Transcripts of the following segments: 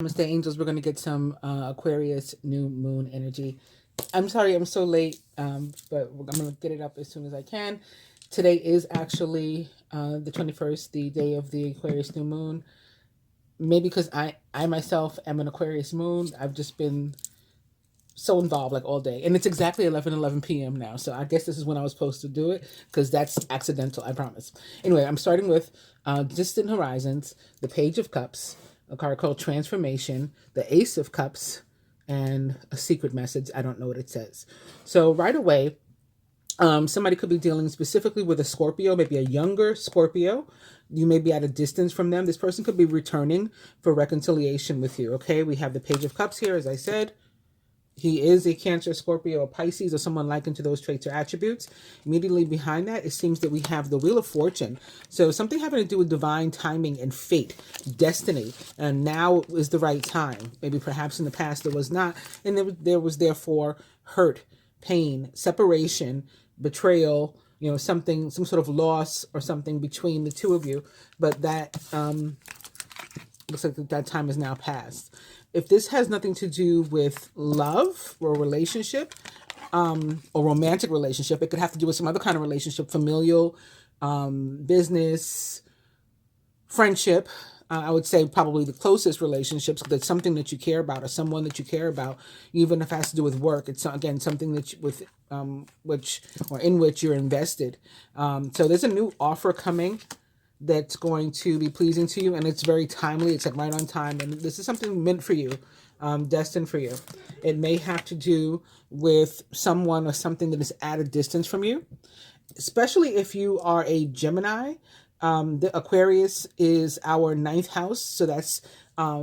Namaste, angels. We're going to get some Aquarius new moon energy. I'm sorry I'm so late, but I'm going to get it up as soon as I can. Today is actually the 21st, the day of the Aquarius new moon. Maybe because I myself am an Aquarius moon. I've just been so involved like all day. And it's exactly 11 p.m. now. So I guess this is when I was supposed to do it because that's accidental, I promise. Anyway, I'm starting with Distant Horizons, the Page of Cups, a card called Transformation, the Ace of Cups, and a secret message. I don't know what it says. So right away, somebody could be dealing specifically with a Scorpio, maybe a younger Scorpio. You may be at a distance from them. This person could be returning for reconciliation with you. Okay, we have the Page of Cups here, as I said. He is a Cancer, Scorpio, or Pisces, or someone likened to those traits or attributes. Immediately behind that, it seems that we have the Wheel of Fortune. So something having to do with divine timing and fate, destiny. And now is the right time. Maybe perhaps in the past there was not. And there was therefore hurt, pain, separation, betrayal, something, some sort of loss or something between the two of you. But that looks like that time is now past. If this has nothing to do with love or relationship, or romantic relationship, it could have to do with some other kind of relationship, familial, business, friendship. I would say probably the closest relationships, that's something that you care about or someone that you care about, even if it has to do with work. It's again something that in which you're invested. So there's a new offer coming that's going to be pleasing to you, and it's very timely. It's like right on time, and this is something meant for you, destined for you. It may have to do with someone or something that is at a distance from you, especially if you are a Gemini. The Aquarius is our 9th house, so that's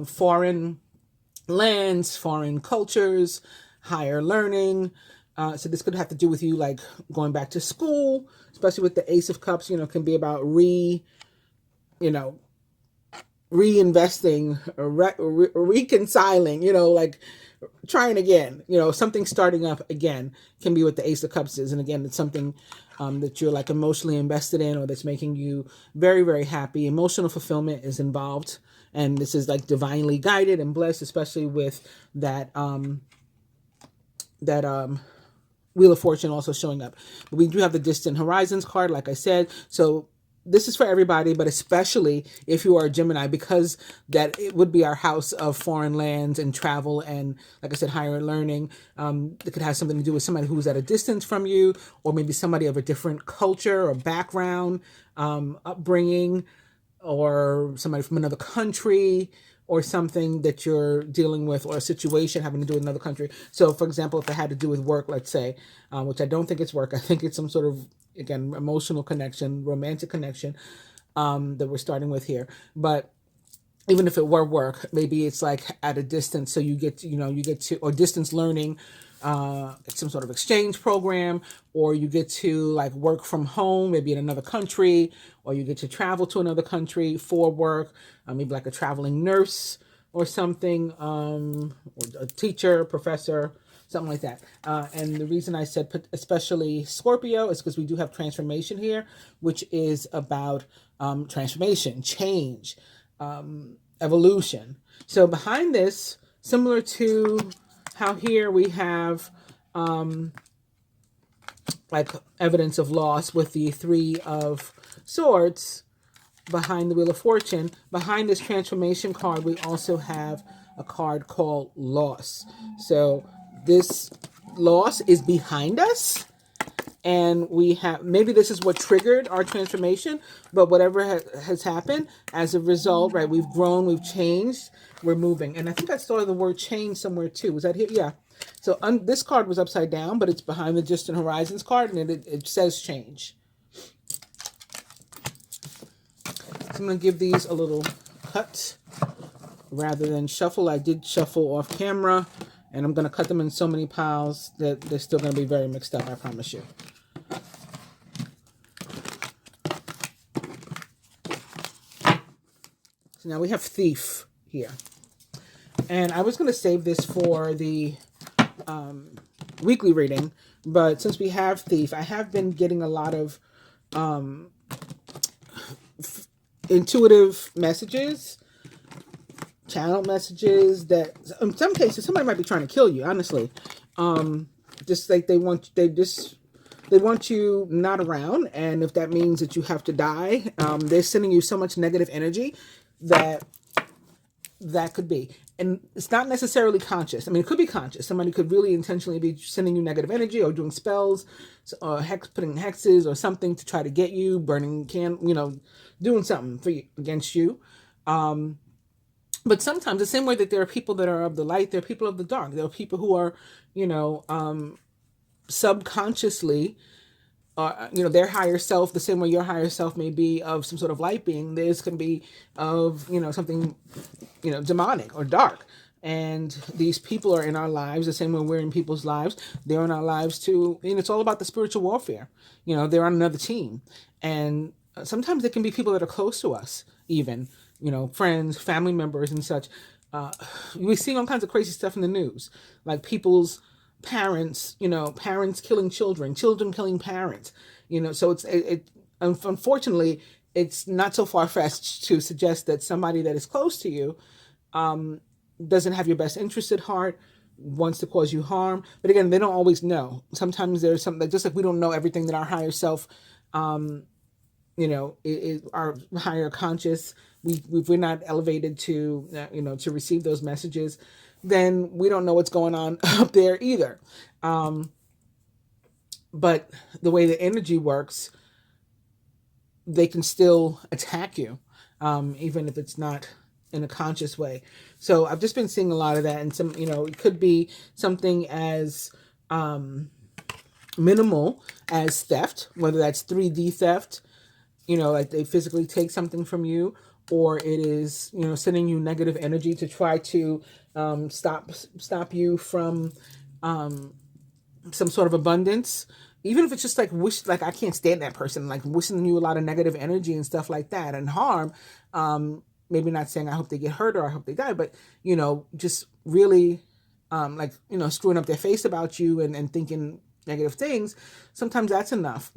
foreign lands, foreign cultures, higher learning. So this could have to do with you like going back to school, especially with the Ace of Cups, can be about reinvesting or reconciling, like trying again, something starting up again can be what the Ace of Cups is. And again, it's something that you're like emotionally invested in, or that's making you very, very happy. Emotional fulfillment is involved. And this is like divinely guided and blessed, especially with that, Wheel of Fortune also showing up. But we do have the Distant Horizons card, like I said. So this is for everybody, but especially if you are a Gemini, because that it would be our house of foreign lands and travel and, like I said, higher learning. It could have something to do with somebody who's at a distance from you, or maybe somebody of a different culture or background, upbringing, or somebody from another country, or something that you're dealing with, or a situation having to do with another country. So, for example, if it had to do with work, let's say, which I don't think it's work, I think it's some sort of, again, emotional connection, romantic connection that we're starting with here. But even if it were work, maybe it's like at a distance, so you get to, or distance learning, some sort of exchange program, or you get to like work from home, maybe in another country, or you get to travel to another country for work, maybe like a traveling nurse or something, or a teacher, professor, something like that. And the reason I said especially Scorpio is because we do have transformation here, which is about transformation, change, evolution. So behind this, similar to how here we have like evidence of loss with the 3 of Swords behind the Wheel of Fortune, behind this transformation card, we also have a card called loss. So this loss is behind us, and we have, maybe this is what triggered our transformation, but whatever has happened as a result, right, we've grown, we've changed, we're moving. And I think I saw the word change somewhere too. Was that here? Yeah. So this card was upside down, but it's behind the Distant Horizons card, and it says change. So I'm going to give these a little cut rather than shuffle. I did shuffle off camera, and I'm going to cut them in so many piles that they're still going to be very mixed up, I promise you. So now we have Thief here. And I was going to save this for the weekly reading, but since we have Thief, I have been getting a lot of intuitive messages channel messages that in some cases somebody might be trying to kill you, honestly. Just like they want you not around, and if that means that you have to die, they're sending you so much negative energy that could be. And it's not necessarily conscious. I mean, it could be conscious. Somebody could really intentionally be sending you negative energy or doing spells or putting hexes or something to try to get you, burning doing something against you. But sometimes the same way that there are people that are of the light, there are people of the dark. There are people who are, subconsciously, their higher self, the same way your higher self may be of some sort of light being, theirs can be of, something, demonic or dark. And these people are in our lives the same way we're in people's lives. They're in our lives too. And it's all about the spiritual warfare. They're on another team. And sometimes they can be people that are close to us, even, friends, family members and such. We see all kinds of crazy stuff in the news, like people's parents, parents killing children, children killing parents, so it unfortunately, it's not so far-fetched to suggest that somebody that is close to you doesn't have your best interest at heart, wants to cause you harm. But again, they don't always know. Sometimes there's something, just like we don't know everything that our higher self, is our higher conscious, we're not elevated to, to receive those messages, then we don't know what's going on up there either. But the way the energy works, they can still attack you, even if it's not in a conscious way. So I've just been seeing a lot of that. And some, it could be something as minimal as theft, whether that's 3D theft, like they physically take something from you, or it is, sending you negative energy to try to stop you from some sort of abundance. Even if it's just like I can't stand that person, like wishing you a lot of negative energy and stuff like that and harm. Maybe not saying I hope they get hurt or I hope they die, but just really screwing up their face about you and thinking negative things. Sometimes that's enough,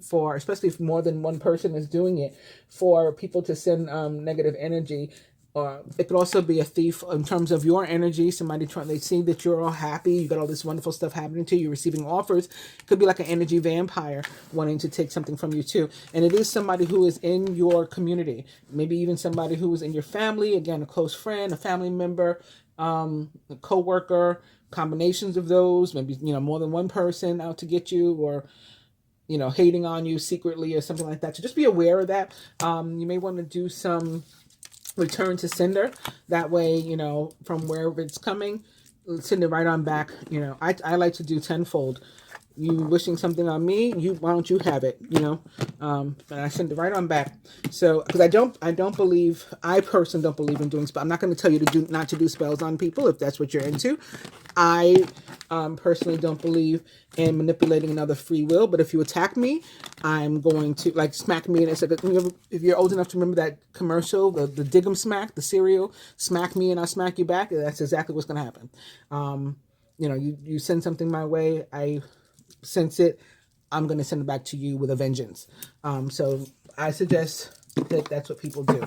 for, especially if more than one person is doing it, for people to send negative energy. Or it could also be a thief in terms of your energy. Somebody they see that you're all happy, you got all this wonderful stuff happening to you, you're receiving offers. It could be like an energy vampire wanting to take something from you too. And it is somebody who is in your community, maybe even somebody who is in your family, again, a close friend, a family member, a co-worker, combinations of those, maybe, more than one person out to get you, or, hating on you secretly or something like that. So just be aware of that. You may want to do some return to sender. That way, from wherever it's coming, send it right on back. I like to do tenfold. You wishing something on me, why don't you have it? And I send it right on back. So, because I personally don't believe in doing spells. I'm not going to tell you not to do spells on people if that's what you're into. I personally don't believe in manipulating another free will. But if you attack me, I'm going to smack me. And it's like, if you're old enough to remember that commercial, the dig 'em smack, the cereal, smack me and I'll smack you back. That's exactly what's going to happen. You send something my way, I sense it, I'm going to send it back to you with a vengeance. So I suggest that that's what people do.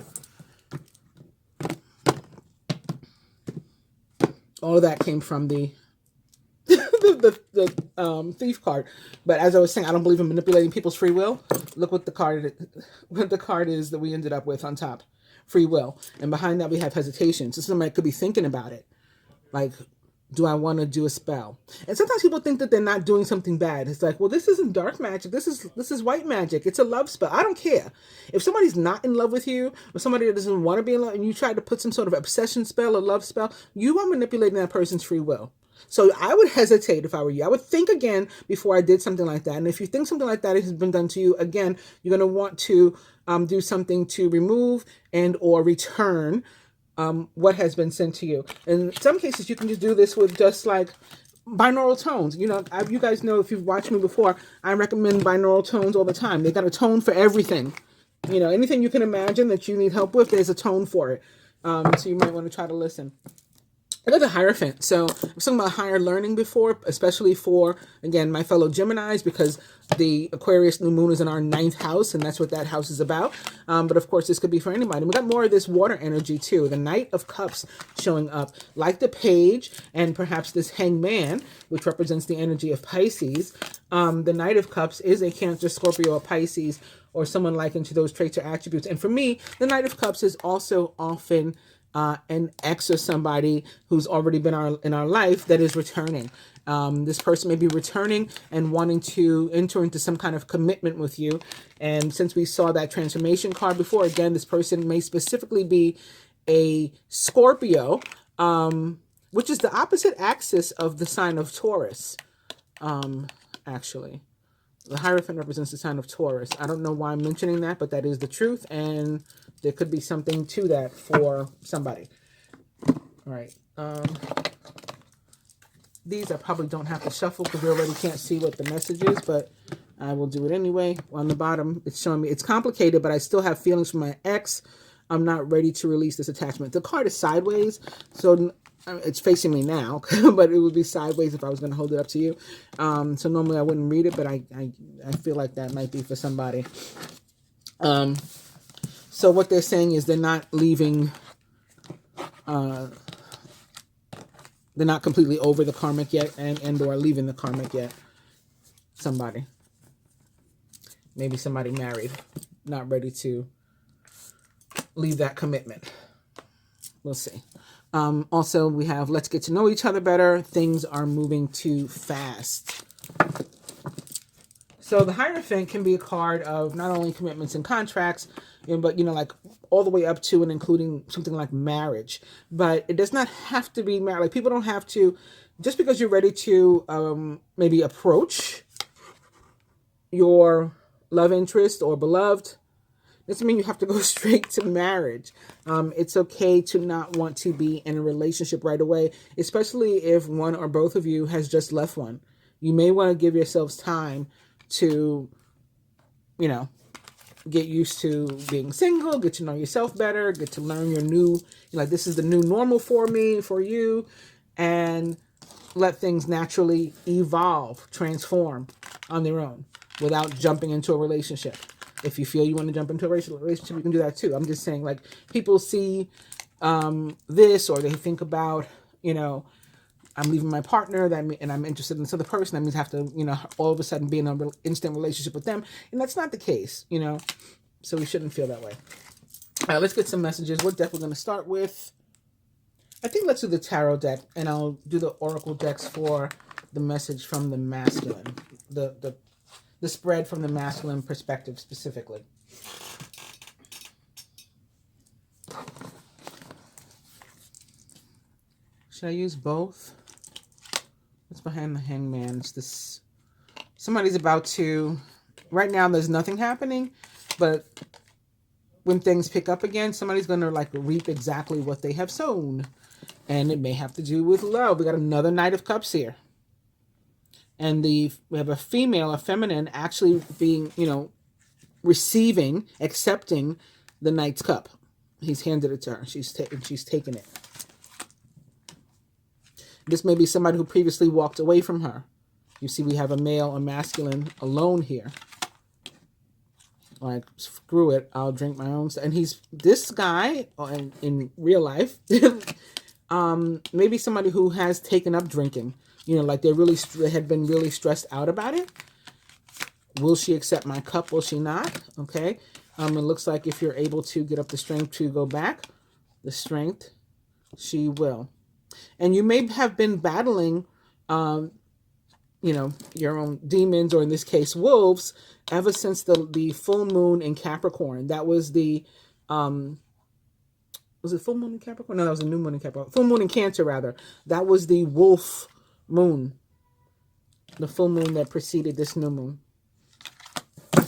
All of that came from the thief card. But as I was saying, I don't believe in manipulating people's free will. Look what the card is that we ended up with on top. Free will. And behind that we have hesitation. So somebody could be thinking about it. Like, do I want to do a spell? And sometimes people think that they're not doing something bad. It's like, well, this isn't dark magic. This is white magic. It's a love spell. I don't care. If somebody's not in love with you, or somebody that doesn't want to be in love, and you try to put some sort of obsession spell or love spell, you are manipulating that person's free will. So I would hesitate if I were you. I would think again before I did something like that. And if you think something like that has been done to you, again, you're going to want to do something to remove and or return what has been sent to you. In some cases, you can just do this with just like binaural tones. You guys know, if you've watched me before, I recommend binaural tones all the time. They got a tone for everything. Anything you can imagine that you need help with, there's a tone for it. So you might want to try to listen. I got the Hierophant. So I was talking about higher learning before, especially for, again, my fellow Geminis, because the Aquarius new moon is in our 9th house, and that's what that house is about. But of course, this could be for anybody. And we got more of this water energy too. The Knight of Cups showing up, like the Page, and perhaps this Hangman, which represents the energy of Pisces. The Knight of Cups is a Cancer, Scorpio, or Pisces, or someone likened to those traits or attributes. And for me, the Knight of Cups is also often an ex or somebody who's already been in our life that is returning. This person may be returning and wanting to enter into some kind of commitment with you. And since we saw that transformation card before, again, this person may specifically be a Scorpio, which is the opposite axis of the sign of Taurus, actually. The Hierophant represents the sign of Taurus. I don't know why I'm mentioning that, but that is the truth, and there could be something to that for somebody. All right. These I probably don't have to shuffle because we already can't see what the message is, but I will do it anyway. On the bottom, it's showing me it's complicated, but I still have feelings for my ex. I'm not ready to release this attachment. The card is sideways, so it's facing me now, but it would be sideways if I was going to hold it up to you. So normally I wouldn't read it, but I feel like that might be for somebody. So what they're saying is they're not leaving, they're not completely over the karmic yet and or leaving the karmic yet. Somebody. Maybe somebody married, not ready to leave that commitment. We'll see. Also, we have let's get to know each other better. Things are moving too fast. So the Hierophant can be a card of not only commitments and contracts, but, like all the way up to and including something like marriage. But it does not have to be marriage. Like people don't have to, just because you're ready to maybe approach your love interest or beloved, doesn't mean you have to go straight to marriage. It's okay to not want to be in a relationship right away, especially if one or both of you has just left one. You may want to give yourselves time to, get used to being single, get to know yourself better, get to learn your new, like this is the new normal for me, for you, and let things naturally evolve, transform on their own without jumping into a relationship. If you feel you want to jump into a relationship, you can do that too. I'm just saying, like, people see this, or they think about, I'm leaving my partner, and I'm interested in this other person. That means I have to, all of a sudden be in an instant relationship with them. And that's not the case, So we shouldn't feel that way. All right, let's get some messages. What deck we're going to start with? I think let's do the tarot deck, and I'll do the oracle decks for the message from the masculine. The spread from the masculine perspective specifically. Should I use both? What's behind the Hangman? It's this. Somebody's about to. Right now, there's nothing happening, but when things pick up again, somebody's going to reap exactly what they have sown, and it may have to do with love. We got another Knight of Cups here, and we have a female, a feminine, actually being, receiving, accepting the Knight's Cup. He's handed it to her. She's taken it. This may be somebody who previously walked away from her. You see, we have a male, a masculine alone here. Like, screw it, I'll drink my own stuff. And this guy, in real life, maybe somebody who has taken up drinking. Like they had been really stressed out about it. Will she accept my cup? Will she not? Okay. It looks like if you're able to get up the strength to go back, the strength, she will. And you may have been battling, your own demons, or in this case, wolves, ever since the full moon in Capricorn. That was the, was it full moon in Capricorn? No, that was a new moon in Capricorn. Full moon in Cancer, rather. That was the wolf moon. The full moon that preceded this new moon. All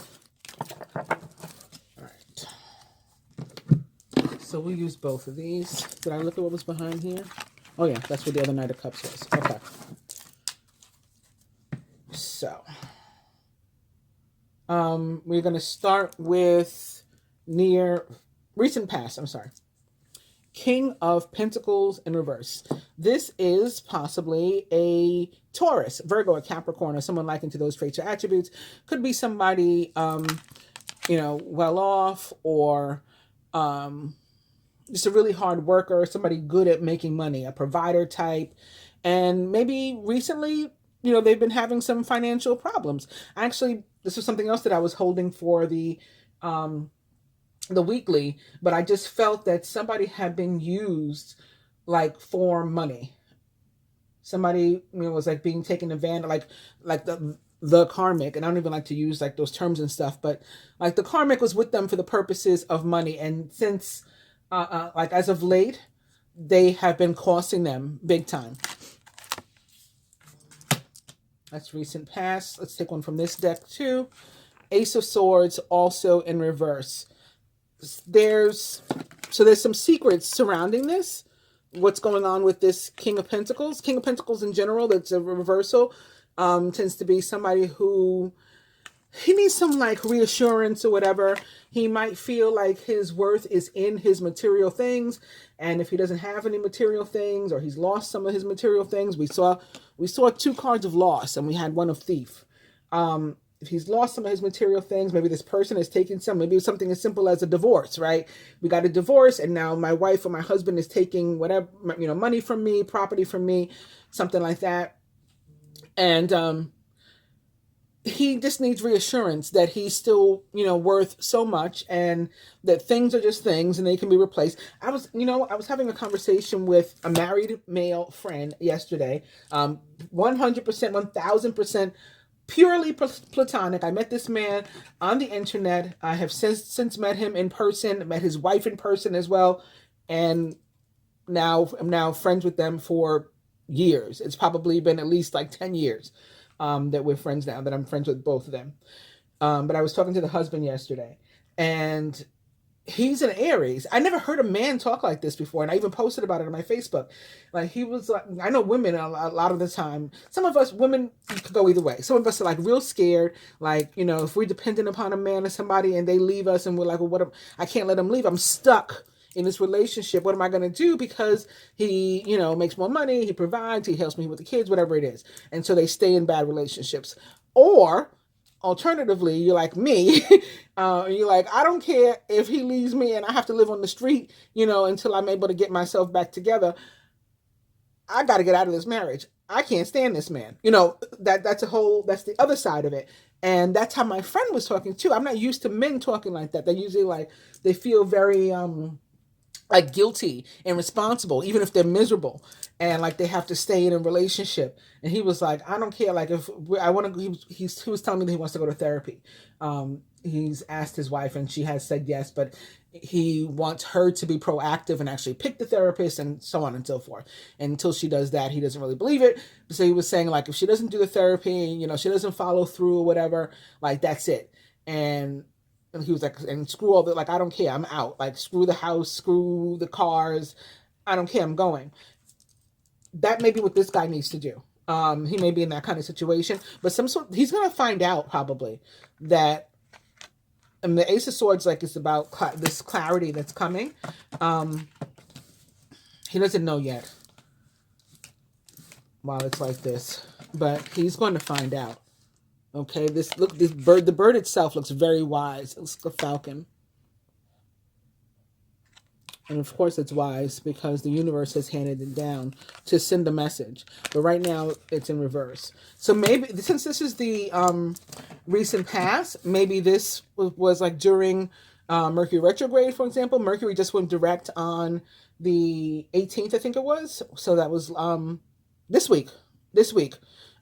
right. So we'll use both of these. Did I look at what was behind here? Oh, yeah, that's what the other Knight of Cups was. Okay. So, we're going to start with recent past, King of Pentacles in reverse. This is possibly a Taurus, Virgo, or Capricorn, or someone likened to those traits or attributes. Could be somebody, well off, or just a really hard worker, somebody good at making money, a provider type. And maybe recently, they've been having some financial problems. Actually, this was something else that I was holding for the weekly, but I just felt that somebody had been used like for money. Somebody, was like being taken advantage, like the karmic, and I don't even like to use like those terms and stuff, but like the karmic was with them for the purposes of money. And since like as of late, they have been costing them big time. That's recent past. Let's take one from this deck too. Ace of Swords, also in reverse. There's some secrets surrounding this. What's going on with this King of Pentacles? King of Pentacles in general, that's a reversal, tends to be somebody who he needs some like reassurance or whatever. He might feel like his worth is in his material things, and if he doesn't have any material things, or he's lost some of his material things, we saw 2 cards of loss, and we had one of thief. If he's lost some of his material things, maybe this person is taking some, maybe it's something as simple as a divorce, right? We got a divorce, and now my wife or my husband is taking whatever, money from me, property from me, something like that. And he just needs reassurance that he's still, worth so much, and that things are just things and they can be replaced. I was having a conversation with a married male friend yesterday, 100%, 1000%, purely platonic. I met this man on the internet. I have since met him in person, met his wife in person as well. And I'm now friends with them for years. It's probably been at least like 10 years that we're friends now, that I'm friends with both of them. But I was talking to the husband yesterday, and he's an Aries. I never heard a man talk like this before, and I even posted about it on my Facebook. Like, he was like, I know women a lot of the time, some of us women could go either way. Some of us are like real scared, like, if we're dependent upon a man or somebody and they leave us and we're like, well, I can't let them leave. I'm stuck in this relationship. What am I going to do? Because he, makes more money, he provides, he helps me with the kids, whatever it is. And so they stay in bad relationships. Or alternatively, you're like me, you're like, I don't care if he leaves me and I have to live on the street, until I'm able to get myself back together. I got to get out of this marriage. I can't stand this man. That's the other side of it. And that's how my friend was talking too. I'm not used to men talking like that. They usually they feel very, like guilty and responsible, even if they're miserable, and like they have to stay in a relationship. And he was like, I don't care. Like, if I want to, he was telling me that he wants to go to therapy. He's asked his wife and she has said yes, but he wants her to be proactive and actually pick the therapist and so on and so forth. And until she does that, he doesn't really believe it. So he was saying, like, if she doesn't do the therapy, she doesn't follow through or whatever, like, that's it. And he was like, and screw all the, like, I don't care, I'm out. Like, screw the house, screw the cars, I don't care, I'm going. That may be what this guy needs to do. He may be in that kind of situation, but he's going to find out probably that, and the Ace of Swords, like, it's about this clarity that's coming. He doesn't know yet while it's like this, but he's going to find out. Okay, the bird itself looks very wise. It looks like a falcon. And of course it's wise because the universe has handed it down to send a message. But right now it's in reverse. So maybe, since this is the recent past, maybe this was like during Mercury retrograde, for example. Mercury just went direct on the 18th, I think it was. So that was this week.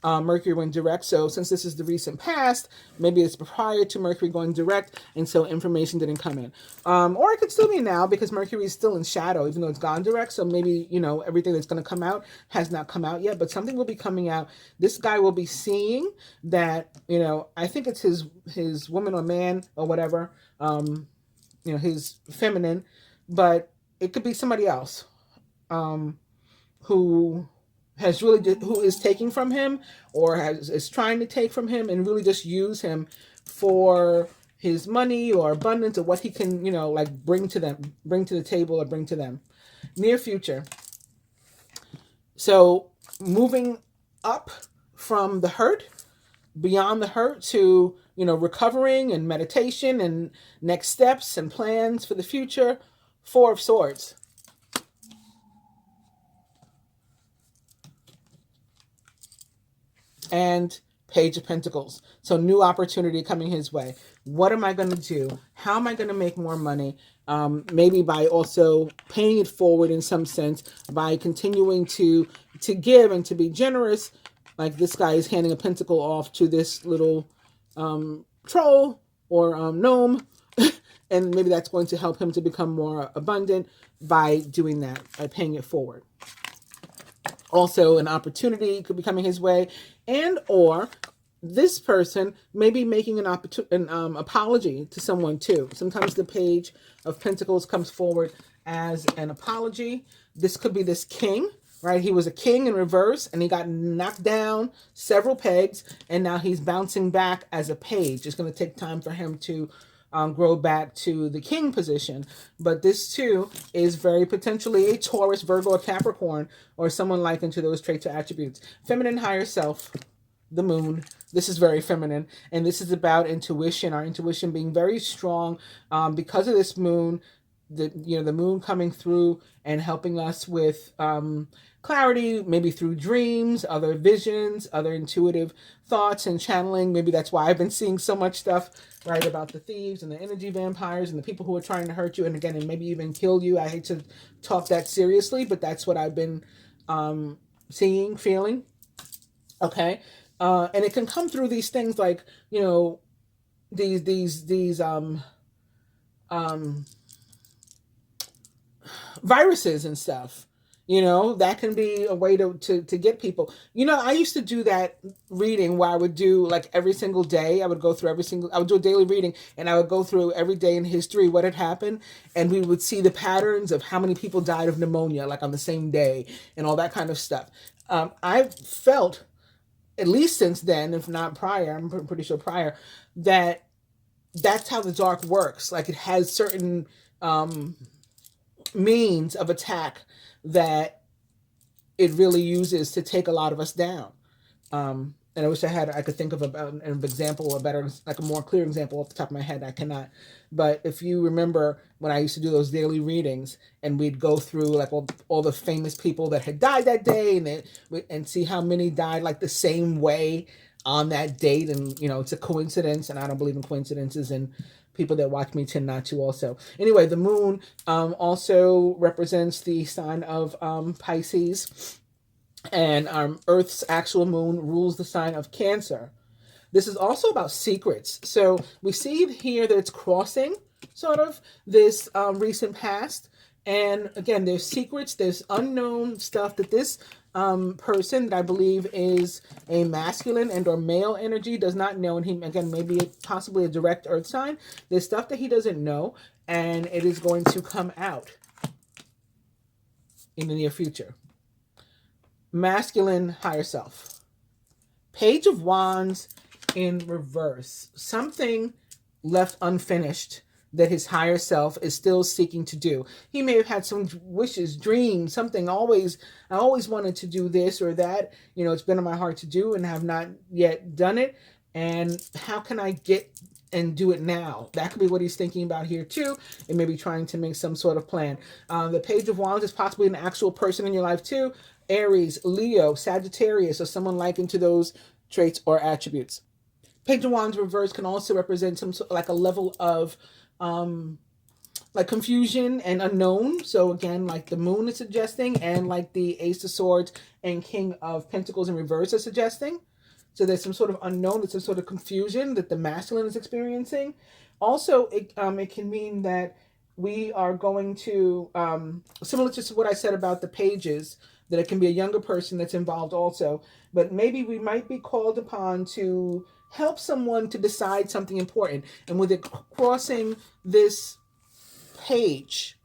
Mercury went direct. So since this is the recent past, maybe it's prior to Mercury going direct, and so information didn't come in. Or it could still be now because Mercury is still in shadow, even though it's gone direct. So maybe, everything that's going to come out has not come out yet, but something will be coming out. This guy will be seeing that, I think it's his woman or man or whatever, his feminine, but it could be somebody else, who is taking from him, or is trying to take from him and really just use him for his money or abundance or what he can, bring to the table or bring to them. Near future. So moving up from the hurt, beyond the hurt to, recovering and meditation and next steps and plans for the future. Four of Swords. And Page of Pentacles. So new opportunity coming his way. What am I going to do? How am I going to make more money? Maybe by also paying it forward in some sense, by continuing to give and to be generous. Like this guy is handing a pentacle off to this little troll or gnome. And maybe that's going to help him to become more abundant by doing that, by paying it forward. Also, an opportunity could be coming his way, and or this person may be making an apology to someone too. Sometimes the Page of Pentacles comes forward as an apology. This could be this king, right? He was a king in reverse, and he got knocked down several pegs, and now he's bouncing back as a page. It's going to take time for him to grow back to the king position. But this too is very potentially a Taurus, Virgo, or Capricorn, or someone likened to those traits or attributes. Feminine higher self, the moon. This is very feminine, and this is about intuition, our intuition being very strong because of this moon. The moon coming through and helping us with clarity, maybe through dreams, other visions, other intuitive thoughts and channeling. Maybe that's why I've been seeing so much stuff, right, about the thieves and the energy vampires and the people who are trying to hurt you, and again, and maybe even kill you. I hate to talk that seriously, but that's what I've been seeing, feeling. Okay. And it can come through these things like, these viruses and stuff, that can be a way to get people. I used to do that reading where I would do like every single day. I would do a daily reading, and I would go through every day in history, what had happened. And we would see the patterns of how many people died of pneumonia, like on the same day, and all that kind of stuff. I've felt, at least since then, if not prior, I'm pretty sure prior, that's how the dark works. Like it has certain means of attack that it really uses to take a lot of us down. And I wish I could think of an example, like a more clear example off the top of my head. I cannot. But if you remember when I used to do those daily readings, and we'd go through like all the famous people that had died that day, and see how many died like the same way on that date. And, it's a coincidence, and I don't believe in coincidences, and people that watch me tend not to also. Anyway, the moon also represents the sign of Pisces. And Earth's actual moon rules the sign of Cancer. This is also about secrets. So we see here that it's crossing sort of this recent past. And again, there's secrets, there's unknown stuff that this person that I believe is a masculine and or male energy does not know. And he, again, maybe possibly a direct earth sign. There's stuff that he doesn't know, and it is going to come out in the near future. Masculine higher self. Page of Wands in reverse. Something left unfinished that his higher self is still seeking to do. He may have had some wishes, dreams, something. I always wanted to do this or that. It's been in my heart to do and have not yet done it. And how can I get and do it now? That could be what he's thinking about here too. And maybe trying to make some sort of plan. The Page of Wands is possibly an actual person in your life too. Aries, Leo, Sagittarius, or someone likened to those traits or attributes. Page of Wands reverse can also represent some sort, like a level of like confusion and unknown. So again, like the moon is suggesting, and like the Ace of Swords and King of Pentacles in reverse are suggesting. So there's some sort of unknown, there's some sort of confusion that the masculine is experiencing. Also, it can mean that we are going to, similar to what I said about the pages, that it can be a younger person that's involved also, but maybe we might be called upon to help someone to decide something important. And with it crossing this page,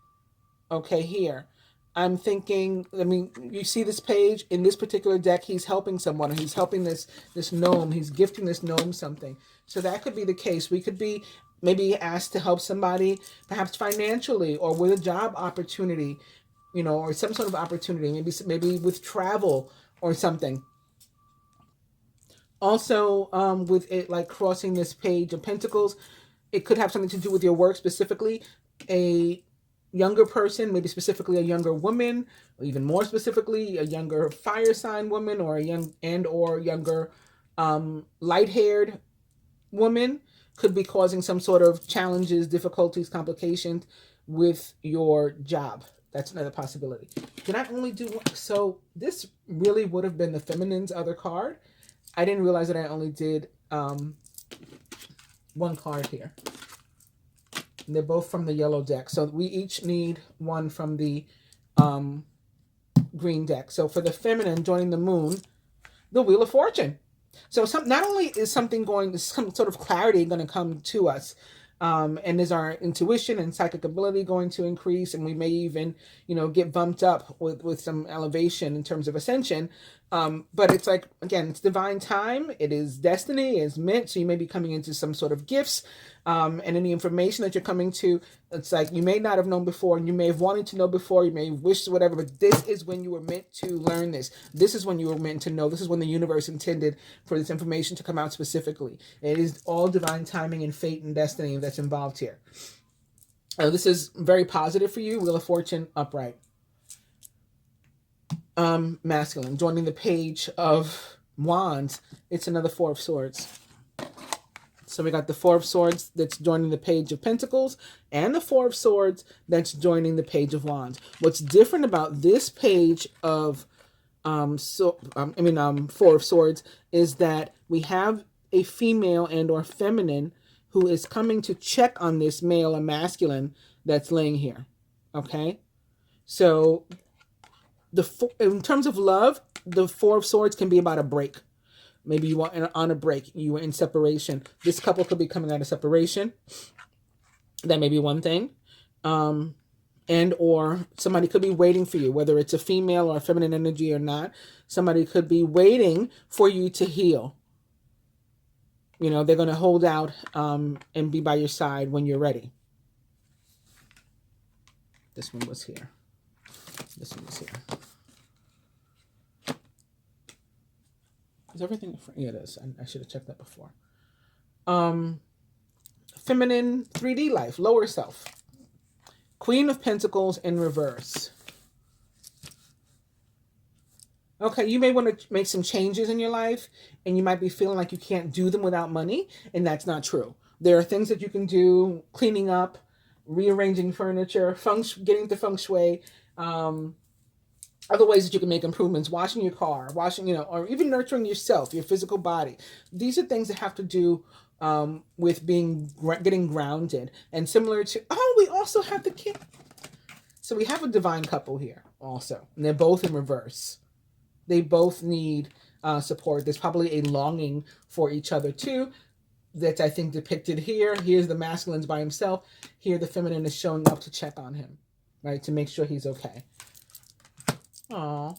okay, here, I'm thinking, you see this page in this particular deck, he's helping someone, and he's helping this gnome, he's gifting this gnome something. So that could be the case. We could be maybe asked to help somebody, perhaps financially or with a job opportunity. you know, or some sort of opportunity, maybe with travel or something. Also, with it like crossing this page of pentacles, it could have something to do with your work, specifically a younger person, maybe specifically a younger woman, or even more specifically a younger fire sign woman, or a younger light-haired woman could be causing some sort of challenges, difficulties, complications with your job. That's another possibility. Can I only do one? So this really would have been the feminine's other card. I didn't realize that I only did one card here. And they're both from the yellow deck. So we each need one from the green deck. So for the feminine, joining the moon, the Wheel of Fortune. So not only is some sort of clarity going to come to us, and is our intuition and psychic ability going to increase, and we may even, get bumped up with some elevation in terms of ascension. But it's like, again, it's divine time. It is destiny. It is meant. So you may be coming into some sort of gifts, and any information that you're coming to. It's like you may not have known before, and you may have wanted to know before. You may have wished whatever, but this is when you were meant to learn this. This is when you were meant to know. This is when the universe intended for this information to come out specifically. It is all divine timing and fate and destiny that's involved here. This is very positive for you. Wheel of Fortune upright. Masculine, joining the page of Wands, it's another Four of Swords. So we got the Four of Swords that's joining the page of Pentacles, and the Four of Swords that's joining the page of Wands. What's different about this page of Four of Swords is that we have a female and or feminine who is coming to check on this male or masculine that's laying here. Okay, so in terms of love, the Four of Swords can be about a break. Maybe you are on a break. You were in separation. This couple could be coming out of separation. That may be one thing. And or somebody could be waiting for you, whether it's a female or a feminine energy or not. Somebody could be waiting for you to heal. They're going to hold out and be by your side when you're ready. This one was here. This one was here. Is everything? Yeah, it is. I should have checked that before. Feminine 3D life, lower self. Queen of Pentacles in reverse. Okay, you may want to make some changes in your life, and you might be feeling like you can't do them without money, and that's not true. There are things that you can do: cleaning up, rearranging furniture, getting to feng shui, other ways that you can make improvements, washing your car, or even nurturing yourself, your physical body. These are things that have to do with getting grounded. And similar to, we also have the king. So we have a divine couple here also, and they're both in reverse. They both need support. There's probably a longing for each other too. That's, I think, depicted here. Here's the masculine's by himself. Here the feminine is showing up to check on him, right? To make sure he's okay. Aww.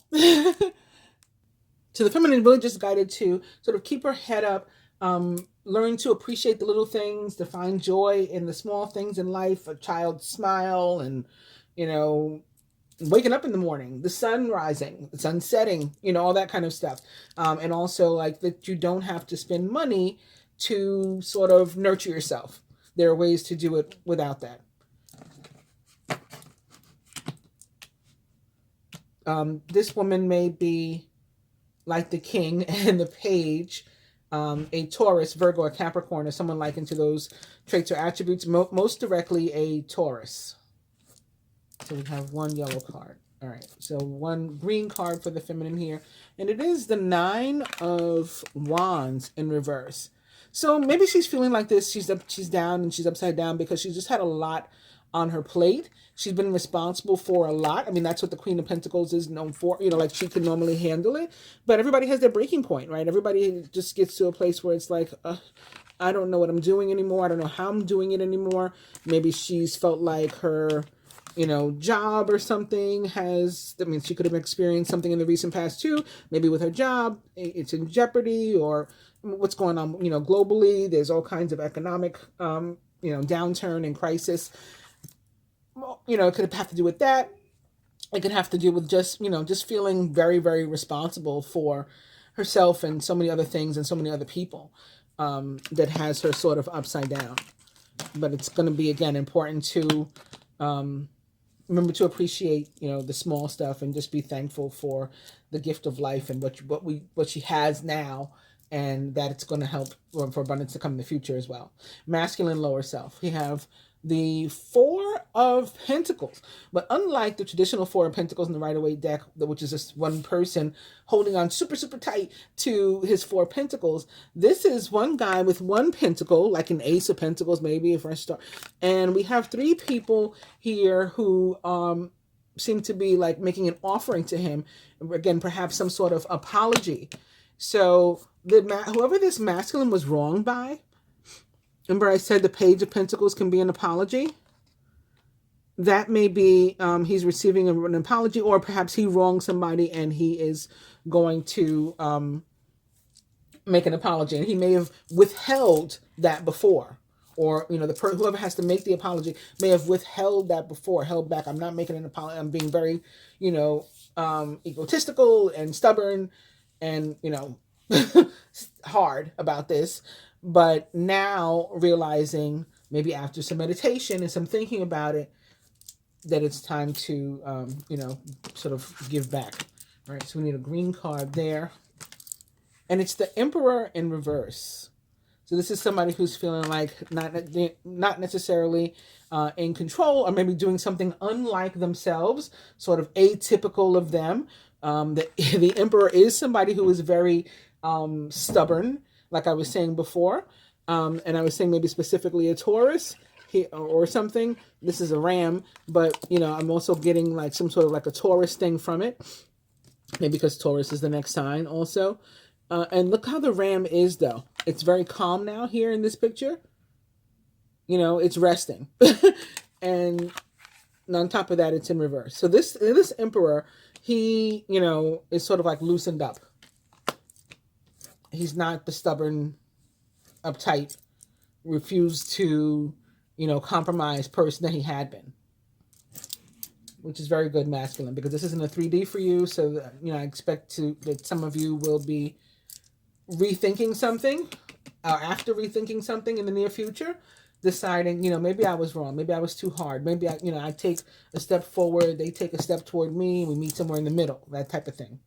So the feminine really just guided to sort of keep her head up, learn to appreciate the little things, to find joy in the small things in life, a child's smile, and, waking up in the morning, the sun rising, the sun setting, all that kind of stuff. And also like that you don't have to spend money to sort of nurture yourself. There are ways to do it without that. This woman may be like the king and the page, a Taurus, Virgo, or Capricorn, or someone like into those traits or attributes, most directly a Taurus. So we have one yellow card. All right, so one green card for the feminine here. And it is the Nine of Wands in reverse. So maybe she's feeling like this. She's down and she's upside down because she's just had a lot on her plate. She's been responsible for a lot. I mean, that's what the Queen of Pentacles is known for. Like she can normally handle it. But everybody has their breaking point, right? Everybody just gets to a place where it's like, I don't know what I'm doing anymore. I don't know how I'm doing it anymore. Maybe she's felt like her job or something she could have experienced something in the recent past too. Maybe with her job, it's in jeopardy, or what's going on, globally. There's all kinds of economic, downturn and crisis. It could have to do with that. it could have to do with just, just feeling very, very responsible for herself and so many other things and so many other people, that has her sort of upside down. But it's going to be, again, important to remember to appreciate, the small stuff, and just be thankful for the gift of life and what she has now, and that it's going to help for abundance to come in the future as well. Masculine lower self. We have the Four of Pentacles. But unlike the traditional Four of Pentacles in the Rider-Waite deck, which is just one person holding on super, super tight to his Four of Pentacles, this is one guy with one pentacle, like an Ace of Pentacles, maybe a fresh start. And we have three people here who seem to be like making an offering to him. Again, perhaps some sort of apology. So whoever this masculine was wronged by, remember I said the Page of Pentacles can be an apology? That may be he's receiving an apology, or perhaps he wronged somebody and he is going to make an apology. And he may have withheld that before. Or, whoever has to make the apology may have withheld that before, held back. I'm not making an apology. I'm being very, egotistical and stubborn and, hard about this. But now realizing, maybe after some meditation and some thinking about it, that it's time to, sort of give back. All right, so we need a green card there. And it's the Emperor in reverse. So this is somebody who's feeling like not necessarily in control, or maybe doing something unlike themselves, sort of atypical of them. The Emperor is somebody who is very stubborn, like I was saying before. And I was saying maybe specifically a Taurus or something. This is a Ram, but, I'm also getting like some sort of like a Taurus thing from it. Maybe because Taurus is the next sign also. And look how the Ram is, though. It's very calm now here in this picture. It's resting. And on top of that, it's in reverse. So this Emperor, he, is sort of like loosened up. He's not the stubborn, uptight, refused to, compromise person that he had been. Which is very good, masculine, because this isn't a 3D for you. So, I expect that some of you will be rethinking something, or after rethinking something in the near future, deciding, maybe I was wrong. Maybe I was too hard. Maybe I take a step forward. They take a step toward me. We meet somewhere in the middle, that type of thing.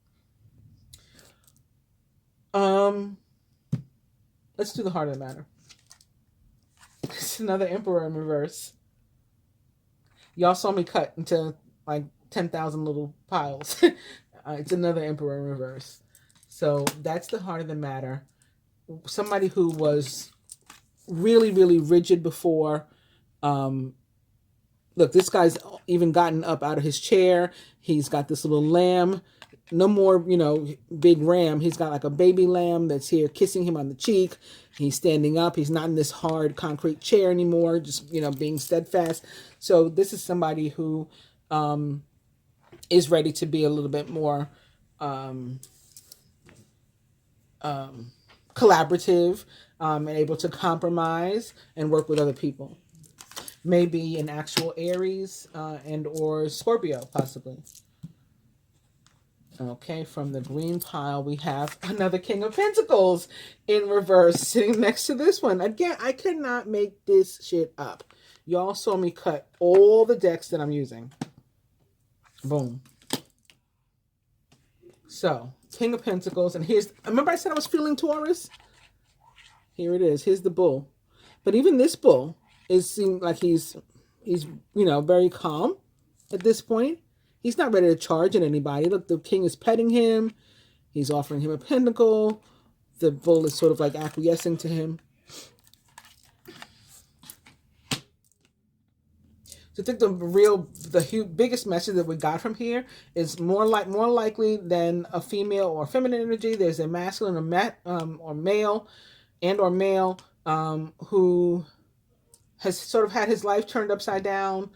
Let's do the heart of the matter. It's another Emperor in reverse. Y'all saw me cut into like 10,000 little piles. It's another Emperor in reverse. So that's the heart of the matter. Somebody who was really, really rigid before. Look, this guy's even gotten up out of his chair. He's got this little lamb. No more, big ram. He's got like a baby lamb that's here kissing him on the cheek. He's standing up. He's not in this hard concrete chair anymore, just, being steadfast. So this is somebody who is ready to be a little bit more collaborative and able to compromise and work with other people. Maybe an actual Aries and or Scorpio, possibly. Okay, from the green pile, we have another King of Pentacles in reverse sitting next to this one. Again, I cannot make this shit up. Y'all saw me cut all the decks that I'm using. Boom. So, King of Pentacles, and remember I said I was feeling Taurus? Here it is. Here's the bull. But even this bull seems like he's very calm at this point. He's not ready to charge at anybody. Look, the king is petting him. He's offering him a pentacle. The bull is sort of like acquiescing to him. So I think the biggest message that we got from here is more likely than a female or feminine energy. There's a masculine or male who has sort of had his life turned upside down.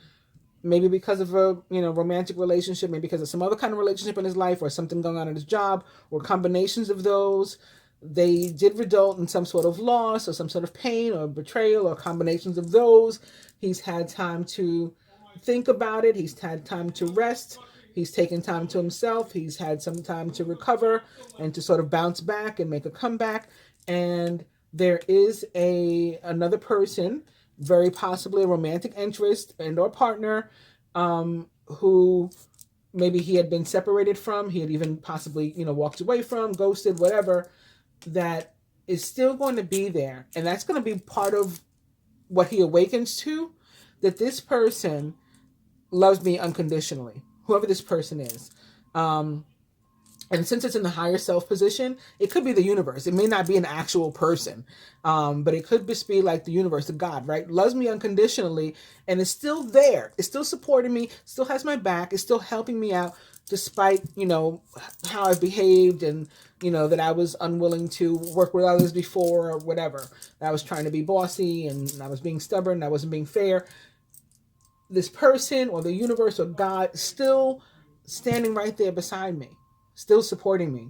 Maybe because of a romantic relationship, maybe because of some other kind of relationship in his life, or something going on in his job, or combinations of those. They did result in some sort of loss, or some sort of pain, or betrayal, or combinations of those. He's had time to think about it. He's had time to rest. He's taken time to himself. He's had some time to recover and to sort of bounce back and make a comeback. And there is another person, very possibly a romantic interest and or partner, who maybe he had been separated from, he had even possibly, walked away from, ghosted, whatever, that is still going to be there. And that's going to be part of what he awakens to, that this person loves me unconditionally, whoever this person is. And since it's in the higher self position, it could be the universe. It may not be an actual person, but it could just be like the universe, the God, right? Loves me unconditionally and is still there. It's still supporting me, still has my back, is still helping me out despite, how I've behaved and, that I was unwilling to work with others before or whatever. That I was trying to be bossy and I was being stubborn and I wasn't being fair. This person or the universe or God still standing right there beside me, still supporting me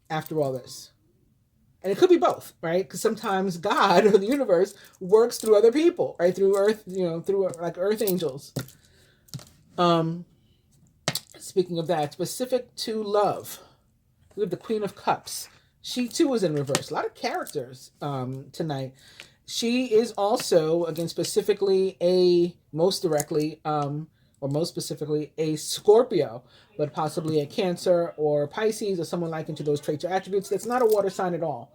after all this. And it could be both, right? Because sometimes God or the universe works through other people, right? Through earth, through like earth angels. Speaking of that, specific to love, we have the Queen of Cups. She too is in reverse. A lot of characters tonight. She is also, again, specifically most specifically, a Scorpio, but possibly a Cancer or Pisces or someone like into those traits or attributes. That's not a water sign at all.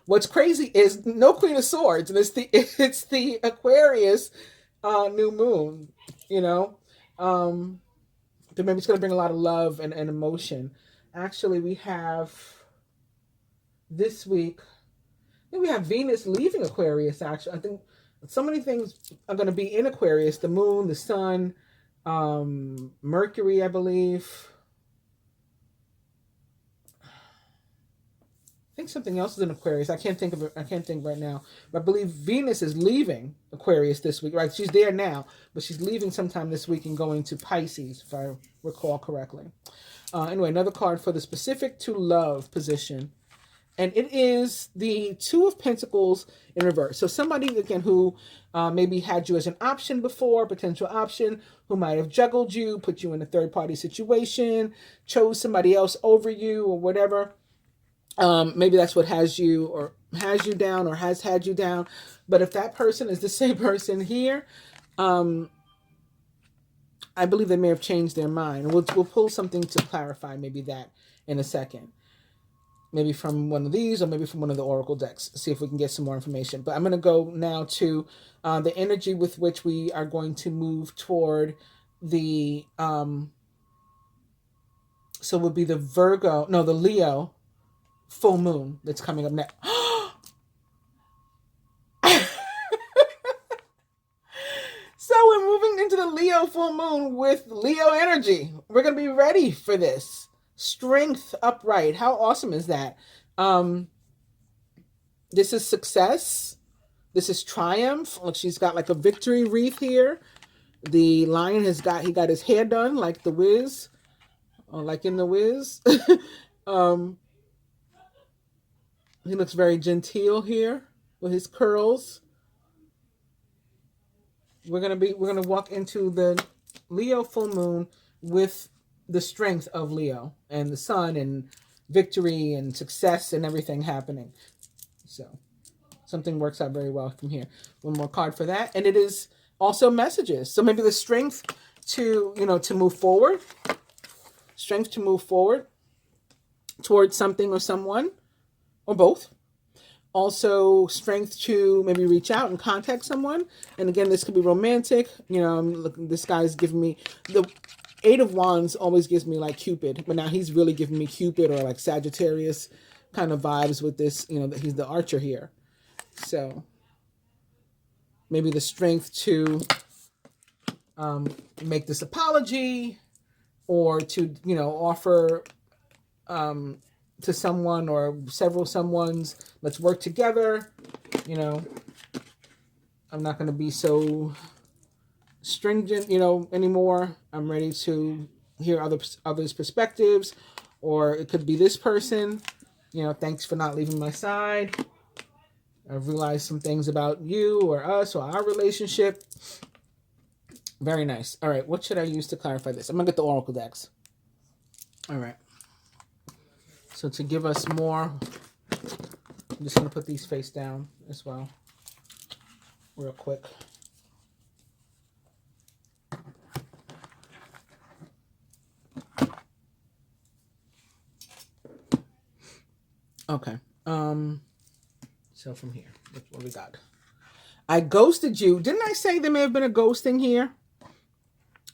What's crazy is no Queen of Swords, and it's the Aquarius new moon, but maybe it's going to bring a lot of love and emotion. Actually, we have this week, we have Venus leaving Aquarius, actually. I think so many things are going to be in Aquarius. The moon, the sun, Mercury, I believe. I think something else is in Aquarius. I can't think of it. I can't think right now. But I believe Venus is leaving Aquarius this week. Right? She's there now, but she's leaving sometime this week and going to Pisces, if I recall correctly. Anyway, another card for the specific to love position. And it is the Two of Pentacles in reverse. So somebody, again, who maybe had you as an option before, potential option, who might have juggled you, put you in a third-party situation, chose somebody else over you or whatever. Maybe that's what has you down or has had you down. But if that person is the same person here, I believe they may have changed their mind. We'll pull something to clarify maybe that in a second. Maybe from one of these or maybe from one of the Oracle decks. See if we can get some more information. But I'm going to go now to the energy with which we are going to move toward the, so it would be the the Leo full moon that's coming up next. So we're moving into the Leo full moon with Leo energy. We're going to be ready for this. Strength upright. How awesome is that? This is success. This is triumph. Look, she's got like a victory wreath here. The lion he got his hair done like the Wiz, or like in the Wiz. He looks very genteel here with his curls. We're gonna walk into the Leo full moon with the strength of Leo and the sun and victory and success and everything happening. So something works out very well from here. One more card for that. And it is also messages. So maybe the strength to, to move forward. Strength to move forward towards something or someone or both. Also strength to maybe reach out and contact someone. And again, this could be romantic. This guy's giving me the Eight of Wands always gives me like Cupid, but now he's really giving me Cupid or like Sagittarius kind of vibes with this, that he's the archer here. So maybe the strength to make this apology or to, offer to someone or several someones, let's work together. I'm not going to be so stringent, anymore. I'm ready to hear others' perspectives, or it could be this person, thanks for not leaving my side. I've realized some things about you or us or our relationship. Very nice. All right, what should I use to clarify this? I'm going to get the Oracle decks. All right. So to give us more, I'm just going to put these face down as well, real quick. Okay. So from here, what we got? I ghosted you. Didn't I say there may have been a ghosting here?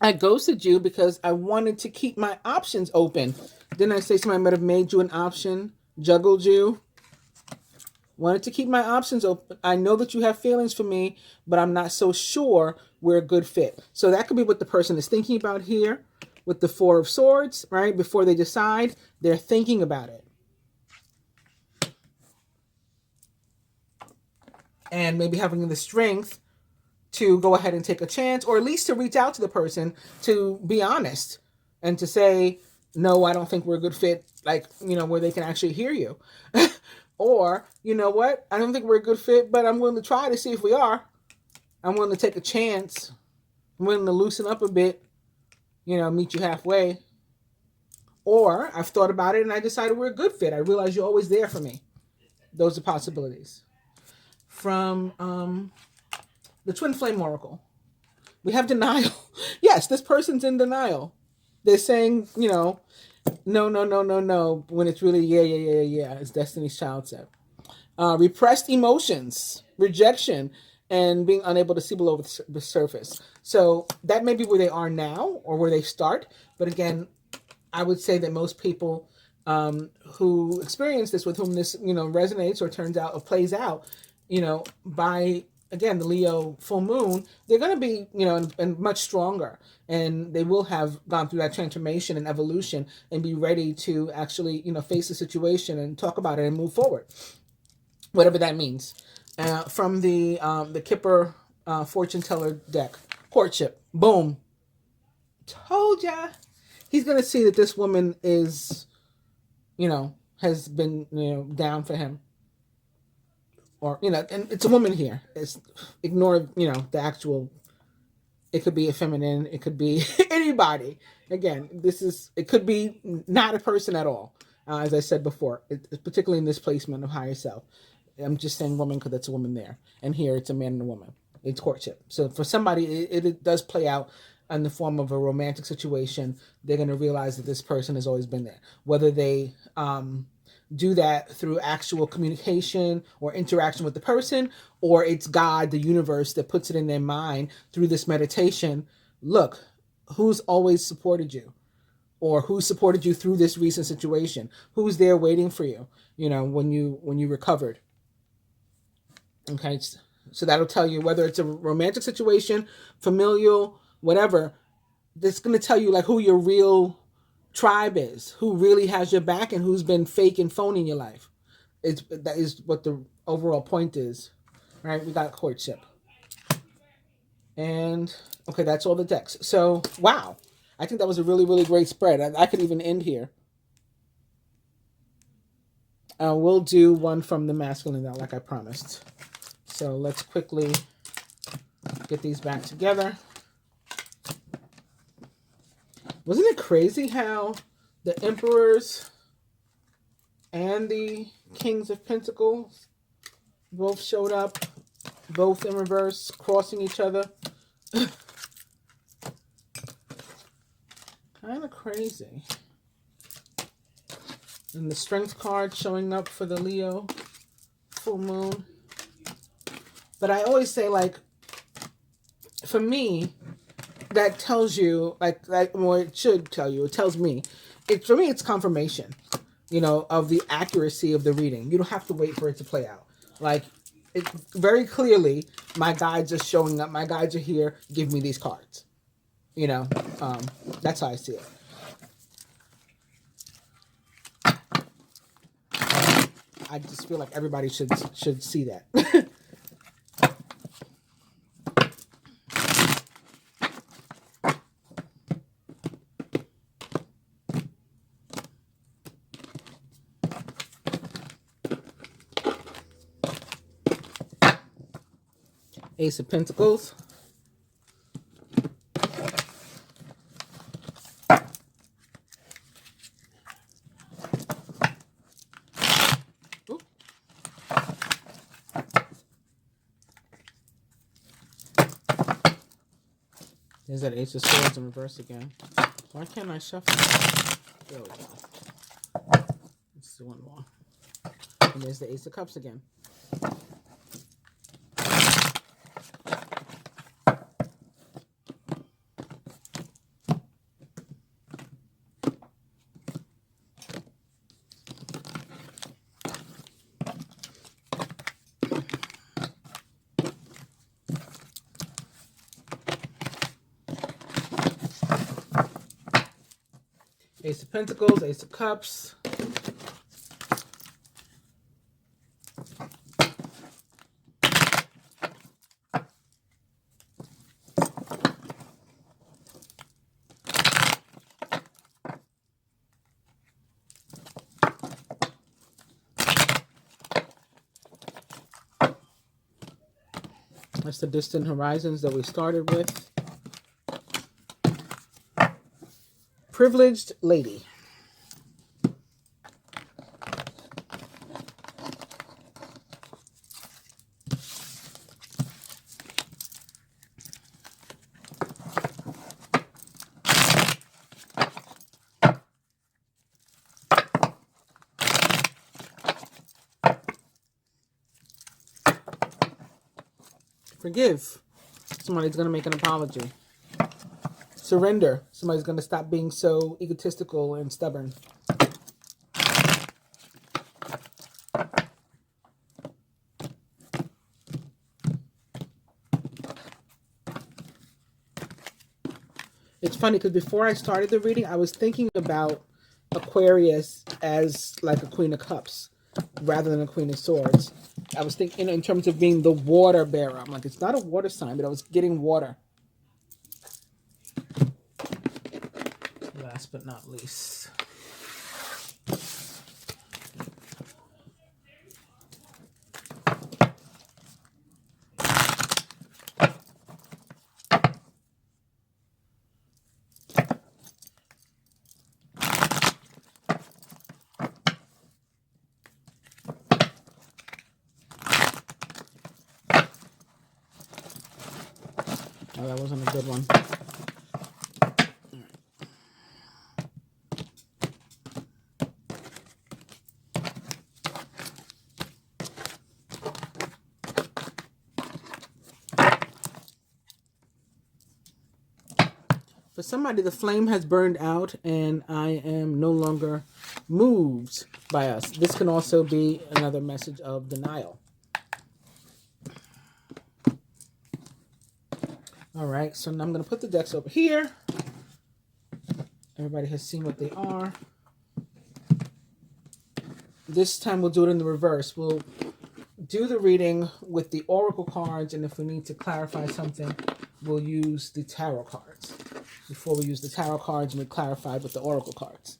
I ghosted you because I wanted to keep my options open. Didn't I say somebody might have made you an option, juggled you? Wanted to keep my options open. I know that you have feelings for me, but I'm not so sure we're a good fit. So that could be what the person is thinking about here with the Four of Swords, right? Before they decide, they're thinking about it. And maybe having the strength to go ahead and take a chance, or at least to reach out to the person to be honest and to say, no, I don't think we're a good fit, like, you know, where they can actually hear you. Or, you know what, I don't think we're a good fit, but I'm willing to try to see if we are. I'm willing to take a chance. I'm willing to loosen up a bit, you know, meet you halfway. Or I've thought about it and I decided we're a good fit. I realize you're always there for me. Those are possibilities. From the Twin Flame Oracle, we have denial. Yes, this person's in denial. They're saying, you know, no, when it's really yeah, as Destiny's Child said. Repressed emotions, rejection, and being unable to see below the surface. So that may be where they are now or where they start. But again, I would say that most people who experience this, with whom this, you know, resonates or turns out or plays out, you know, by, again, the Leo full moon, they're going to be, you know, and much stronger. And they will have gone through that transformation and evolution and be ready to actually, you know, face the situation and talk about it and move forward. Whatever that means. From the Kipper fortune teller deck, courtship, boom. Told ya. He's going to see that this woman is, you know, has been, you know, down for him. Or, you know, and it's a woman here. It's, ignore, you know, the actual, it could be a feminine, it could be anybody. Again, it could be not a person at all. As I said before, particularly in this placement of higher self. I'm just saying woman because it's a woman there. And here it's a man and a woman. It's courtship. So for somebody, it does play out in the form of a romantic situation. They're going to realize that this person has always been there. Whether they do that through actual communication or interaction with the person, or it's God, the universe, that puts it in their mind through this meditation. Look, who's always supported you, or who supported you through this recent situation? Who's there waiting for you, you know, when you recovered? Okay, so that'll tell you whether it's a romantic situation, familial, whatever. That's going to tell you like who your real tribe is, who really has your back, and who's been fake and phony in your life. That is what the overall point is. All right, we got courtship. And, okay, that's all the decks. So, wow. I think that was a really, really great spread. I could even end here. We'll do one from the masculine now, like I promised. So let's quickly get these back together. Wasn't it crazy how the Emperors and the Kings of Pentacles both showed up, both in reverse, crossing each other? Kind of crazy. And the Strength card showing up for the Leo full moon. But I always say, like, for me, that tells you, well, it should tell you, it tells me, for me, it's confirmation, you know, of the accuracy of the reading. You don't have to wait for it to play out. Like, it very clearly, my guides are showing up. My guides are here. Give me these cards. You know, that's how I see it. I just feel like everybody should see that. Ace of Pentacles. There's that Ace of Swords in reverse again. Why can't I shuffle? There we go. Let's do one more. And there's the Ace of Cups again. Ace of Pentacles, Ace of Cups. That's the distant horizons that we started with. Privileged lady. Forgive. Somebody's going to make an apology. Surrender. Somebody's going to stop being so egotistical and stubborn. It's funny because before I started the reading, I was thinking about Aquarius as like a Queen of Cups rather than a Queen of Swords. I was thinking in terms of being the water bearer. I'm like, it's not a water sign, but I was getting water. Last but not least. Oh, that wasn't a good one. For somebody, the flame has burned out and I am no longer moved by us. This can also be another message of denial. All right, so now I'm going to put the decks over here. Everybody has seen what they are. This time we'll do it in the reverse. We'll do the reading with the oracle cards, and if we need to clarify something, we'll use the tarot cards. Before we use the tarot cards, we clarified with the oracle cards.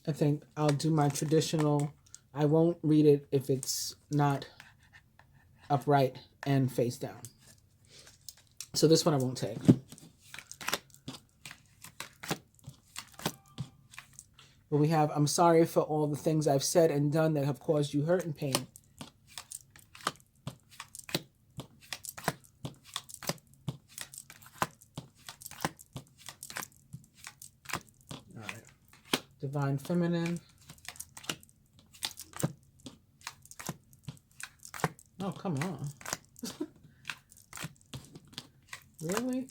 I think I'll do my traditional. I won't read it if it's not upright and face down. So this one I won't take. But we have, I'm sorry for all the things I've said and done that have caused you hurt and pain. All right. Divine Feminine. Oh, come on. Really?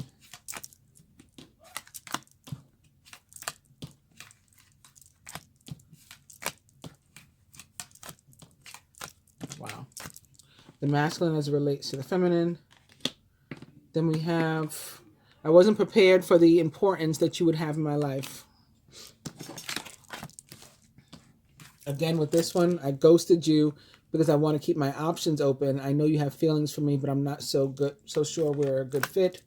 Wow. The masculine as it relates to the feminine. Then we have, I wasn't prepared for the importance that you would have in my life. Again, with this one, I ghosted you because I want to keep my options open. I know you have feelings for me, but I'm not so sure we're a good fit.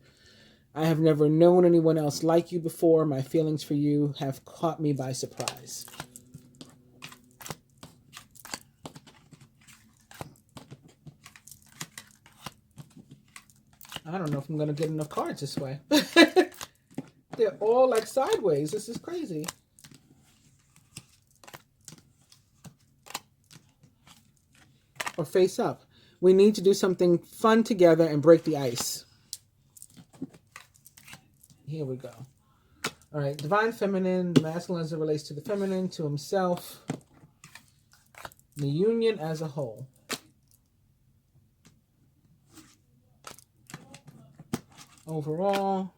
I have never known anyone else like you before. My feelings for you have caught me by surprise. I don't know if I'm going to get enough cards this way. They're all like sideways. This is crazy. Or face up. We need to do something fun together and break the ice. Here we go. All right, divine feminine, the masculine as it relates to the feminine, to himself, the union as a whole. Overall,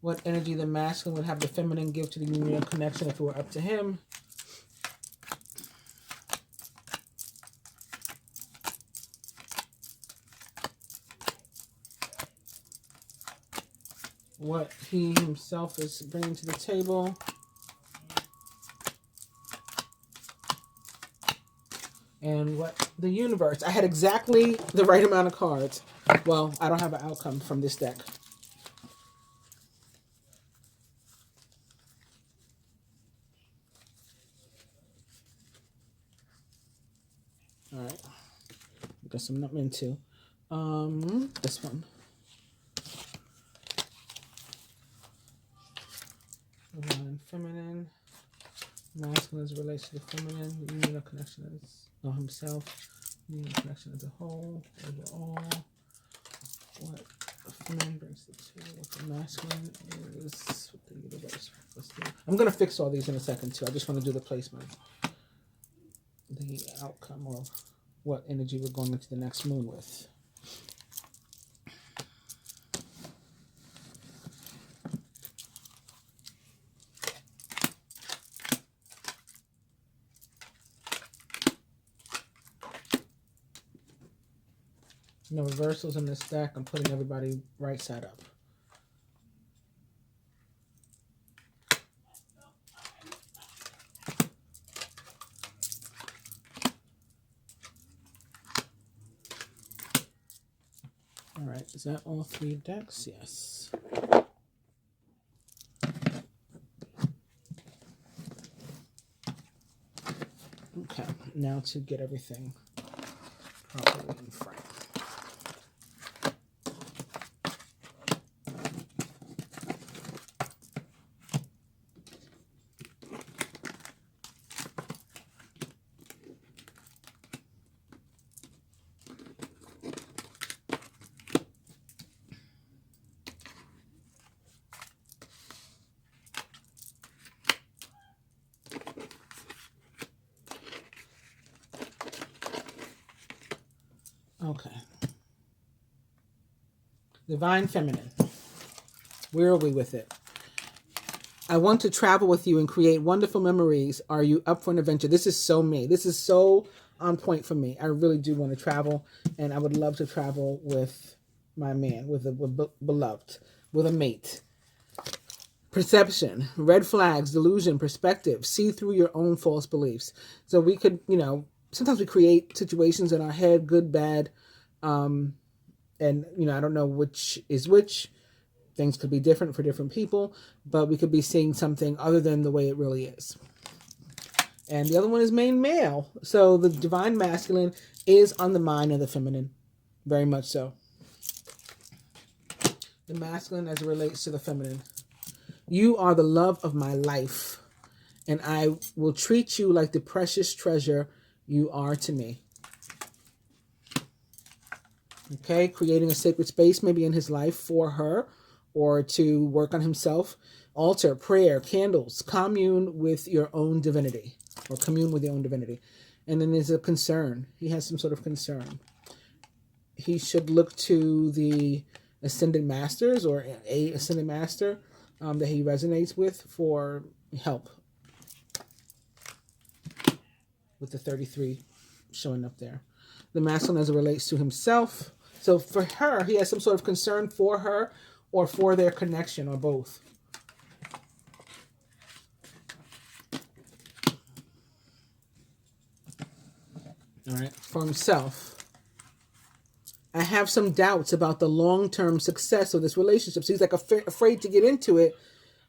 what energy the masculine would have the feminine give to the union connection if it were up to him. What he himself is bringing to the table. And what the universe. I had exactly the right amount of cards. Well, I don't have an outcome from this deck. All right. Guess I'm not into. This one. Divine feminine. Masculine as it relates to the feminine. The union of connection as himself. Union of connection as a whole. Overall. What the feminine brings to the table. What the masculine is. What the universe. I'm going to fix all these in a second too. I just want to do the placement. The outcome of what energy we're going into the next moon with. No reversals in this deck. I'm putting everybody right side up. All right, is that all three decks? Yes. Okay, now to get everything properly in frame. Okay. Divine feminine. Where are we with it? I want to travel with you and create wonderful memories. Are you up for an adventure? This is so me. This is so on point for me. I really do want to travel, and I would love to travel with my man, with a beloved, with a mate. Perception, red flags, delusion, perspective. See through your own false beliefs. So we could, sometimes we create situations in our head, good, bad, and, I don't know which is which. Things could be different for different people, but we could be seeing something other than the way it really is. And the other one is main male. So the divine masculine is on the mind of the feminine, very much so. The masculine as it relates to the feminine. You are the love of my life, and I will treat you like the precious treasure you are to me. Okay, creating a sacred space maybe in his life for her, or to work on himself. Altar, prayer, candles, commune with your own divinity, or commune with your own divinity. And then there's a concern. He has some sort of concern. He should look to the ascended masters, or a ascended master that he resonates with for help. With the 33 showing up there. The masculine as it relates to himself. So for her, he has some sort of concern for her, or for their connection, or both. All right, for himself, I have some doubts about the long-term success of this relationship. So he's like afraid to get into it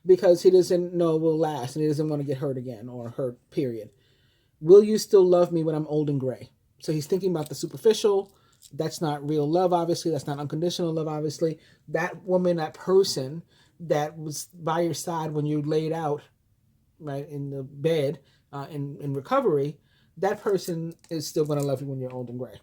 because he doesn't know it will last, and he doesn't want to get hurt again, or hurt, period. Will you still love me when I'm old and gray? So he's thinking about the superficial. That's not real love, obviously. That's not unconditional love, obviously. That woman, that person that was by your side when you laid out, right, in the bed, in recovery, that person is still going to love you when you're old and gray.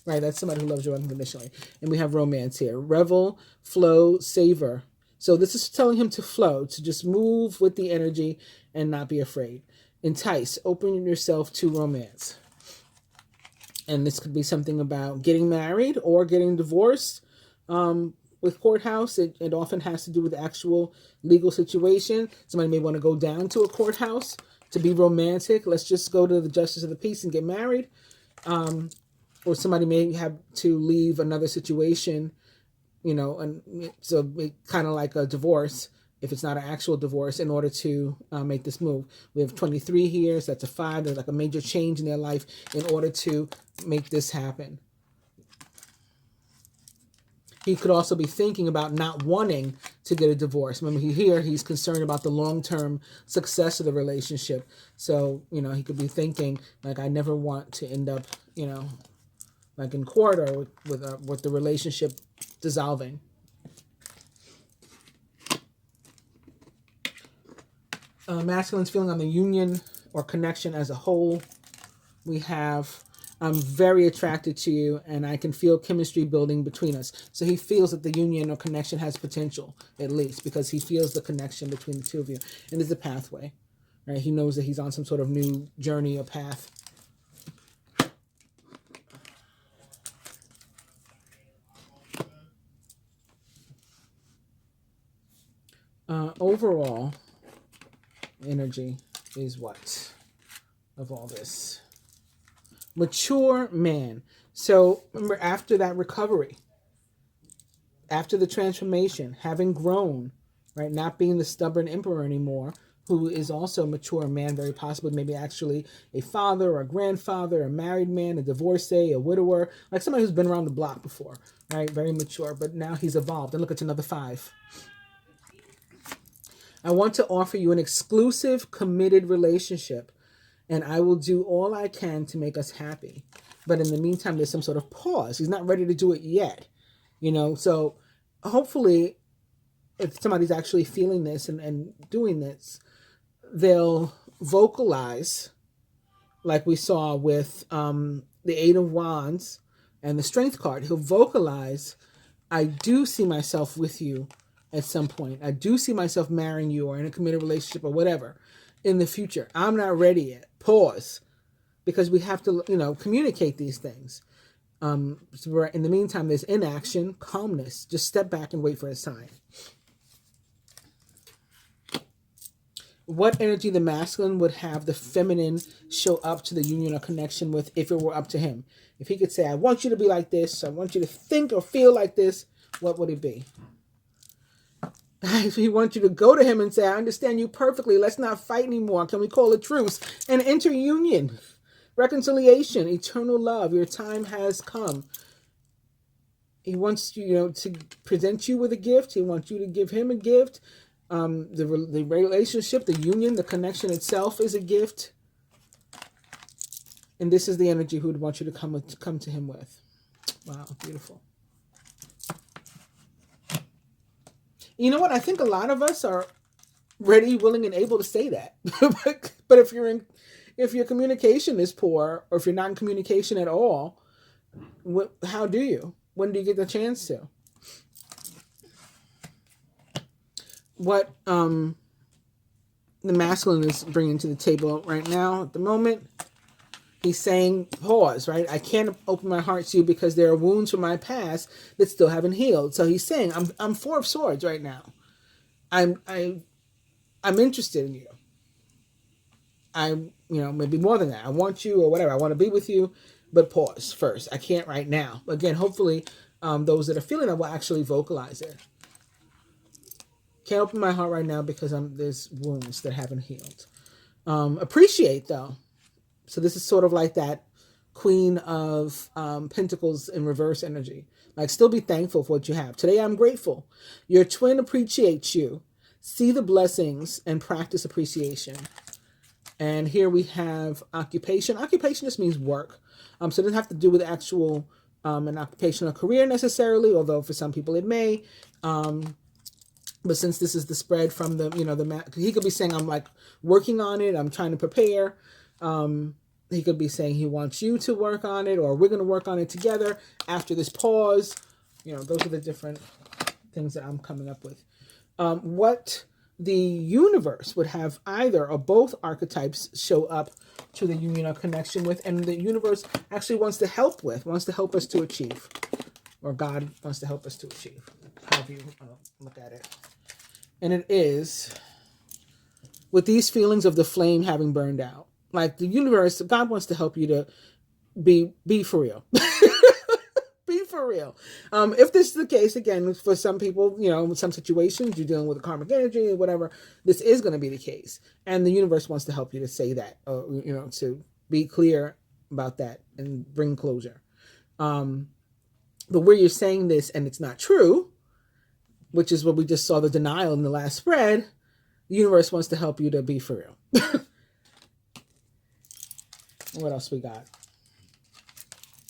Right? That's somebody who loves you unconditionally. And we have romance here. Revel, flow, savor. So this is telling him to flow, to just move with the energy and not be afraid. Entice, open yourself to romance. And this could be something about getting married or getting divorced. With courthouse, it often has to do with the actual legal situation. Somebody may want to go down to a courthouse to be romantic. Let's just go to the justice of the peace and get married. Or somebody may have to leave another situation, and so kind of like a divorce, if it's not an actual divorce, in order to make this move. We have 23 here, so that's a 5. There's like a major change in their life in order to make this happen. He could also be thinking about not wanting to get a divorce. Remember, he's concerned about the long-term success of the relationship. So, he could be thinking, like, I never want to end up, like in court or with the relationship dissolving. Masculine's feeling on the union or connection as a whole. We have, I'm very attracted to you and I can feel chemistry building between us. So he feels that the union or connection has potential, at least, because he feels the connection between the two of you. And there's a pathway, right? He knows that he's on some sort of new journey or path. Overall energy is what of all this? Mature man. So remember, after that recovery, after the transformation, having grown, right, not being the stubborn emperor anymore, who is also a mature man, very possibly maybe actually a father or a grandfather, a married man, a divorcee, a widower, like somebody who's been around the block before, right? Very mature, but now he's evolved. And look, it's another 5. I want to offer you an exclusive, committed relationship, and I will do all I can to make us happy. But in the meantime, there's some sort of pause. He's not ready to do it yet, So hopefully, if somebody's actually feeling this and doing this, they'll vocalize, like we saw with the 8 of Wands and the Strength card. He'll vocalize, I do see myself with you at some point. I do see myself marrying you or in a committed relationship or whatever in the future. I'm not ready yet. Pause. Because we have to, communicate these things. So in the meantime, there's inaction, calmness. Just step back and wait for his time. What energy the masculine would have the feminine show up to the union or connection with if it were up to him? If he could say, I want you to be like this, I want you to think or feel like this, what would it be? If he wants you to go to him and say, I understand you perfectly, let's not fight anymore, can we call a truce and enter union, reconciliation, eternal love, your time has come. He wants you, to present you with a gift. He wants you to give him a gift. The relationship, the union, the connection itself is a gift. And this is the energy he would want you to come to him with. Wow, beautiful. You know what? I think a lot of us are ready, willing, and able to say that. But if your communication is poor, or if you're not in communication at all, how do you? When do you get the chance to? What the masculine is bringing to the table right now at the moment, he's saying, pause, right? I can't open my heart to you because there are wounds from my past that still haven't healed. So he's saying, I'm 4 of Swords right now. I'm interested in you. Maybe more than that. I want you or whatever. I want to be with you, but pause first. I can't right now. Again, hopefully those that are feeling that will actually vocalize it. Can't open my heart right now because there's wounds that haven't healed. Appreciate, though. So this is sort of like that Queen of Pentacles in reverse energy. Like, still be thankful for what you have. Today, I'm grateful. Your twin appreciates you. See the blessings and practice appreciation. And here we have occupation. Occupation just means work. So it doesn't have to do with actual an occupational career necessarily, although for some people it may. But since this is the spread from he could be saying, I'm like working on it. I'm trying to prepare. He could be saying he wants you to work on it, or we're going to work on it together after this pause. You know, those are the different things that I'm coming up with. What the universe would have either or both archetypes show up to the union or connection with, and the universe actually wants to help us to achieve, or God wants to help us to achieve, however you look at it. And it is with these feelings of the flame having burned out. Like the universe, God wants to help you to be for real. Be for real. If this is the case, again, for some people, you know, in some situations, you're dealing with a karmic energy or whatever, this is going to be the case. And the universe wants to help you to say that, you know, to be clear about that and bring closure. But where you're saying this and it's not true, which is what we just saw the denial in the last spread, the universe wants to help you to be for real. What else we got?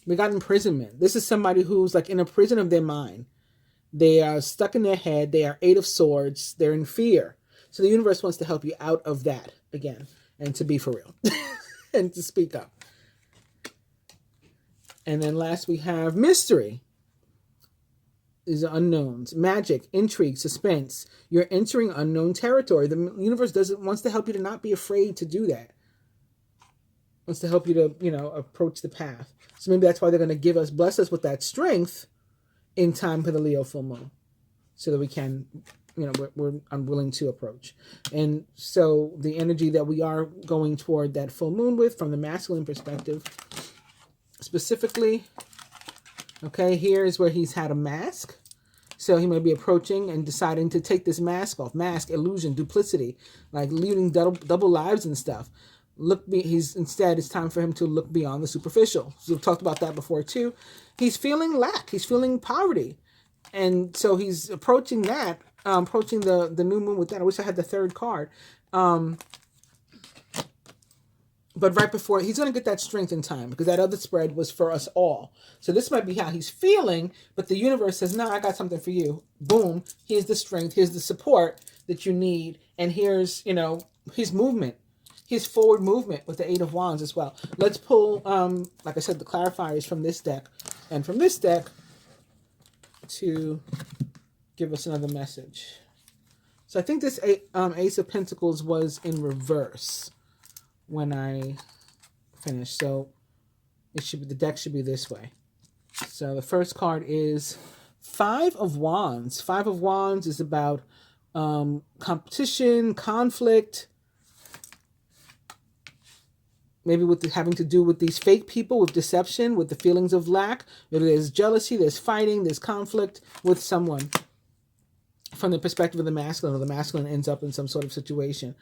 We got imprisonment. This is somebody who's like in a prison of their mind. They are stuck in their head. They are 8 of Swords. They're in fear. So the universe wants to help you out of that again and to be for real and to speak up. And then last we have mystery. These are unknowns. Magic, intrigue, suspense. You're entering unknown territory. The universe wants to help you to not be afraid to do that. Wants to help you to, you know, approach the path. So maybe that's why they're going to bless us with that strength in time for the Leo full moon. So that we can, you know, we're unwilling to approach. And so the energy that we are going toward that full moon with from the masculine perspective, specifically, okay, here is where he's had a mask. So he may be approaching and deciding to take this mask off. Mask, illusion, duplicity, like leading double lives and stuff. Instead, it's time for him to look beyond the superficial. So we've talked about that before too. He's feeling lack. He's feeling poverty. And so he's approaching that, approaching the new moon with that. I wish I had the third card. But right before, he's going to get that strength in time because that other spread was for us all. So this might be how he's feeling, but the universe says, no, I got something for you. Boom. Here's the strength. Here's the support that you need. And here's, you know, his movement. His forward movement with the 8 of Wands as well. Let's pull, like I said, the clarifiers from this deck and from this deck to give us another message. So I think this Ace of Pentacles was in reverse when I finished. So it should be, the deck should be this way. So the first card is 5 of Wands. 5 of Wands is about competition, conflict, maybe with having to do with these fake people, with deception, with the feelings of lack. Maybe there's jealousy, there's fighting, there's conflict with someone from the perspective of the masculine, or the masculine ends up in some sort of situation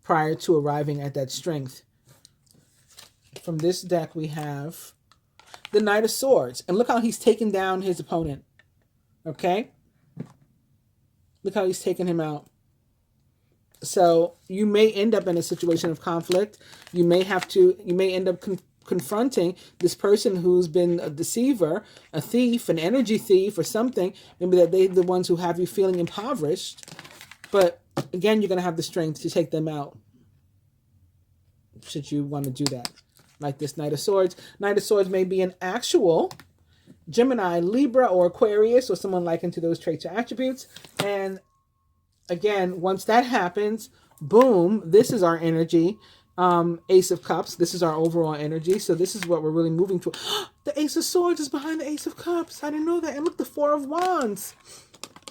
prior to arriving at that strength. From this deck, we have the Knight of Swords. And look how he's taken down his opponent. Okay? Look how he's taken him out. So you may end up in a situation of conflict. You may end up confronting this person who's been a deceiver, a thief, an energy thief or something. Maybe that they're the ones who have you feeling impoverished. But again, you're going to have the strength to take them out should you want to do that. Like this Knight of Swords. Knight of Swords may be an actual Gemini, Libra, or Aquarius, or someone likened to those traits or attributes. And again, once that happens, boom, this is our energy. Ace of Cups, this is our overall energy. So this is what we're really moving to. The Ace of Swords is behind the Ace of Cups. I didn't know that. And look, the 4 of Wands.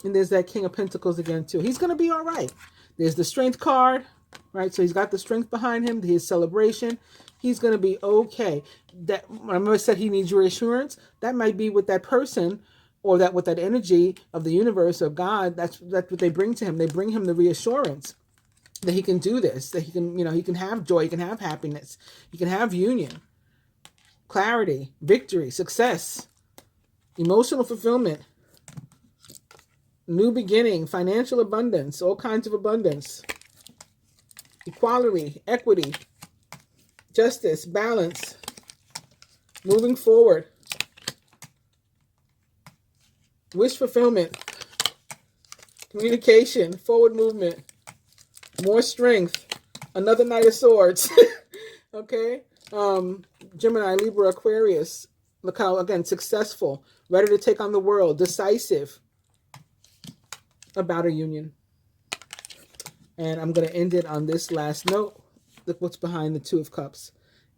And there's that King of Pentacles again, too. He's going to be all right. There's the Strength card, right? So he's got the strength behind him, his celebration. He's going to be okay. That, remember I said he needs reassurance? That might be with that person, or that with that energy of the universe, of God. That's what they bring to him. They bring him the reassurance that he can do this, that he can, you know, he can have joy, he can have happiness, he can have union, clarity, victory, success, emotional fulfillment, new beginning, financial abundance, all kinds of abundance, equality, equity, justice, balance, moving forward, wish fulfillment, communication, forward movement, more strength, another Knight of Swords. Okay, Gemini, Libra, Aquarius. Look how, again, successful, ready to take on the world, decisive about a union. And I'm going to end it on this last note. Look what's behind the Two of Cups.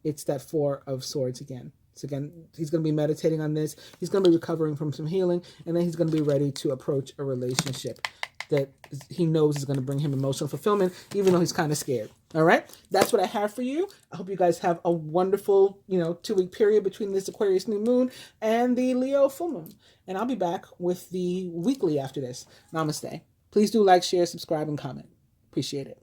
It's that Four of Swords again. So again, he's going to be meditating on this. He's going to be recovering from some healing, and then he's going to be ready to approach a relationship that he knows is going to bring him emotional fulfillment, even though he's kind of scared. All right, that's what I have for you. I hope you guys have a wonderful, 2-week period between this Aquarius new moon and the Leo full moon. And I'll be back with the weekly after this. Namaste. Please do like, share, subscribe, and comment. Appreciate it.